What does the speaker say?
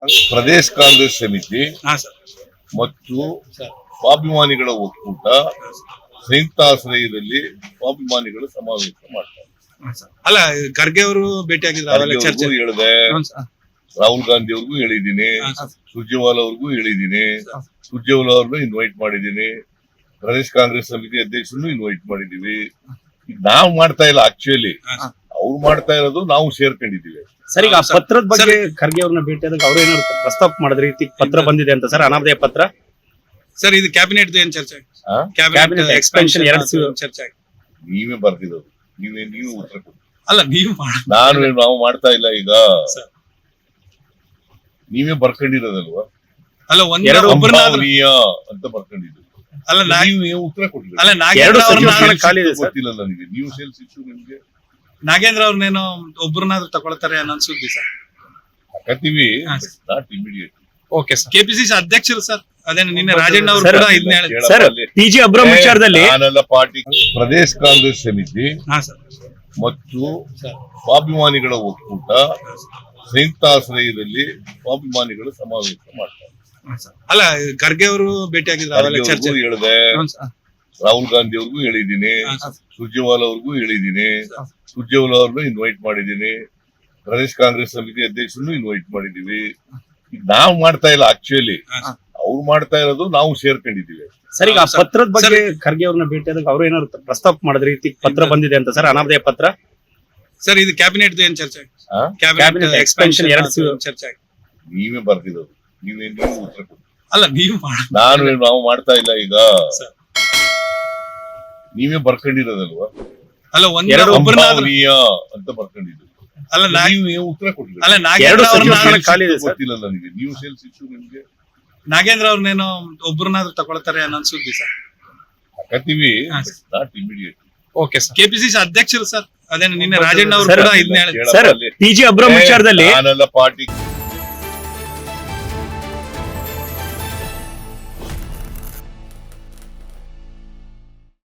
ಪ್ರದೇಶ ಕಾಂಗ್ರೆಸ್ ಸಮಿತಿ ಮತ್ತು ಸ್ವಾಭಿಮಾನಿಗಳ ಒಕ್ಕೂಟ ಸಂಯುಕ್ತಾಶ್ರಯದಲ್ಲಿ ಸ್ವಾಭಿಮಾನಿಗಳ ಸಮಾವೇಶ ಮಾಡ್ತಾರೆ. ಅಲ್ಲ, ಖರ್ಗೆ ಅವರು ಭೇಟಿಯಾಗಿದ್ರು, ಚರ್ಚೆ ಹೇಳಿದೆ, ರಾಹುಲ್ ಗಾಂಧಿ ಅವ್ರಿಗೂ ಹೇಳಿದ್ದೀನಿ, ಸುರ್ಜೇವಾಲಾ ಅವ್ರಿಗೂ ಹೇಳಿದ್ದೀನಿ, ಸುರ್ಜೇವಾಲಾ ಅವ್ರನ್ನ ಇನ್ವೈಟ್ ಮಾಡಿದ್ದೀನಿ, ಪ್ರದೇಶ ಕಾಂಗ್ರೆಸ್ ಸಮಿತಿ ಅಧ್ಯಕ್ಷರನ್ನು ಇನ್ವೈಟ್ ಮಾಡಿದೀವಿ. ನಾವು ಮಾಡ್ತಾ ಇಲ್ಲ, ಆಕ್ಚುಲಿ ಅವ್ರು ಮಾಡ್ತಾ ಇರೋದು, ನಾವು ಸೇರ್ಕೊಂಡಿದೀವಿ. ಸರ್, ಈಗ ಪತ್ರದ ಬಗ್ಗೆ ಖರ್ಗೆ ಅವ್ರನ್ನ ಭೇಟಿಯಾದಾಗ ಅವ್ರು ಏನಾದ್ರು ಪ್ರಸ್ತಾಪ ಮಾಡಿದ್ರೆ ರೀತಿ ಪತ್ರ ಬಂದಿದೆ ಅಂತ ಸರ್, ಅನಾಮಧೇಯ ಪತ್ರ. ಸರ್, ಇದು ಕ್ಯಾಬಿನೆಟ್ ಏನ್ ಚರ್ಚೆ? ಕ್ಯಾಬಿನೆಟ್ ಎಕ್ಸ್ಪೆನ್ಷನ್ ಚರ್ಚೆ ನೀವೇ ಬರ್ತಿರೋದು, ನೀವು ಉತ್ತರ ಕೊಡಿ. ಅಲ್ಲ, ನಾವು ಮಾಡ್ತಾ ಇಲ್ಲ. ಈಗ ನೀವೇ ಬರ್ಕೊಂಡಿರೋದಲ್ವಾ? ಅಲ್ಲ, ಸಂಭಾವನೀಯ ಅಂತ ಬರ್ಕೊಂಡಿದ್ದೀವಿ. ಅಲ್ಲ, ನೀವು ಉತ್ತರ ಕೊಡ್ಲಿ. ಅಲ್ಲ, ಗೊತ್ತಿಲ್ಲ ನನಗೆ. ನೀವು ಸೇಲ್ಸ್ ಇಶ್ಯೂ ನಿಮ್ಗೆ ನಾಗೇಂದ್ರ ಅವ್ರನ್ನೇನೋ ಒಬ್ಬರನ್ನಾದ್ರೂ ತಗೊಳ್ತಾರೆ ಅನ್ನೋ ಸುದ್ದಿ ಸರ್. ಹಾಕತ್ತೀವಿ, not immediate. Okay sir. KPCC ಅಧ್ಯಕ್ಷರು ಸರ್, ಅದೇನು ನಿನ್ನೆ ರಾಜಣ್ಣ ಅವರು ಕೂಡ ಇದನ್ನ ಹೇಳಿದ್ರು ಸರ್. ಟಿ.ಜಿ. ಅಬ್ರಹಂ ವಿಚಾರದಲ್ಲಿ ನಾನೆಲ್ಲ ಪಾರ್ಟಿ ಪ್ರದೇಶ ಕಾಂಗ್ರೆಸ್ ಸಮಿತಿ ಮತ್ತು ಸ್ವಾಭಿಮಾನಿಗಳ ಒಕ್ಕೂಟ ಸಂಯುಕ್ತಾಶ್ರಯದಲ್ಲಿ ಸ್ವಾಭಿಮಾನಿಗಳ ಸಮಾವೇಶ ಮಾಡ್ತಾರೆ. ಅಲ್ಲ, ಖರ್ಗೆ ಅವರು ಭೇಟಿಯಾಗಿದ್ರು, ಚರ್ಚೆ ಹೇಳಿದೆ, ರಾಹುಲ್ ಗಾಂಧಿ ಅವ್ರಿಗೂ ಹೇಳಿದ್ದೀನಿ, ಸುರ್ಜೇವಾಲಾ ಅವ್ರಿಗೂ ಹೇಳಿದ್ದೀನಿ, ಸುರ್ಜೇವಾಲಾ ಅವ್ರನ್ನ ಇನ್ವೈಟ್ ಮಾಡಿದ್ದೀನಿ, ಪ್ರದೇಶ ಕಾಂಗ್ರೆಸ್ ಸಮಿತಿ ಅಧ್ಯಕ್ಷರನ್ನು ಇನ್ವೈಟ್ ಮಾಡಿದೀವಿ. ನಾವು ಮಾಡ್ತಾ ಇಲ್ಲ, ಆಕ್ಚುಲಿ ಅವ್ರು ಮಾಡ್ತಾ ಇರೋದು, ನಾವು ಸೇರ್ಕೊಂಡಿದೀವಿ. ಸರ್, ಈಗ ಪತ್ರದ ಬಗ್ಗೆ ಖರ್ಗೆ ಅವ್ರನ್ನ ಭೇಟಿಯಾದಾಗ ಅವ್ರು ಏನಾದ್ರು ಪ್ರಸ್ತಾಪ ಮಾಡಿದ್ರೆ ರೀತಿ ಪತ್ರ ಬಂದಿದೆ ಅಂತ ಸರ್, ಅನಾಮಧೇಯ ಪತ್ರ. ಸರ್, ಇದು ಕ್ಯಾಬಿನೆಟ್ ಏನ್ ಚರ್ಚೆ? ಕ್ಯಾಬಿನೆಟ್ ಎಕ್ಸ್ಪೆನ್ಷನ್ ಚರ್ಚೆ ನೀವೇ ಬರ್ತಿರೋದು, ನೀವು ಉತ್ತರ ಕೊಡಿ. ಅಲ್ಲ, ನಾವು ಮಾಡ್ತಾ ಇಲ್ಲ. ಈಗ ನೀವೇ ಬರ್ಕೊಂಡಿರೋದಲ್ವಾ? ಅಲ್ಲ, ಸಂಭಾವನೀಯ ಅಂತ ಬರ್ಕೊಂಡಿದ್ದೀವಿ. ಅಲ್ಲ, ನೀವು ಉತ್ತರ ಕೊಡ್ಲಿ. ಅಲ್ಲ, ಗೊತ್ತಿಲ್ಲ ನನಗೆ. ನೀವು ಸೇಲ್ಸ್ ಇಶ್ಯೂ ನಿಮ್ಗೆ ನಾಗೇಂದ್ರ ಅವ್ರನ್ನೇನೋ ಒಬ್ಬರನ್ನಾದ್ರೂ ತಗೊಳ್ತಾರೆ ಅನ್ನೋ ಸುದ್ದಿ ಸರ್. ಹಾಕತ್ತೀವಿ, not immediate. Okay sir. KPCC ಅಧ್ಯಕ್ಷರು ಸರ್, ಅದೇನು ನಿನ್ನೆ ರಾಜಣ್ಣ ಅವರು ಕೂಡ ಇದನ್ನ ಹೇಳಿದ್ರು ಸರ್. ಟಿ.ಜಿ. ಅಬ್ರಹಂ ವಿಚಾರದಲ್ಲಿ ನಾನೆಲ್ಲ ಪಾರ್ಟಿ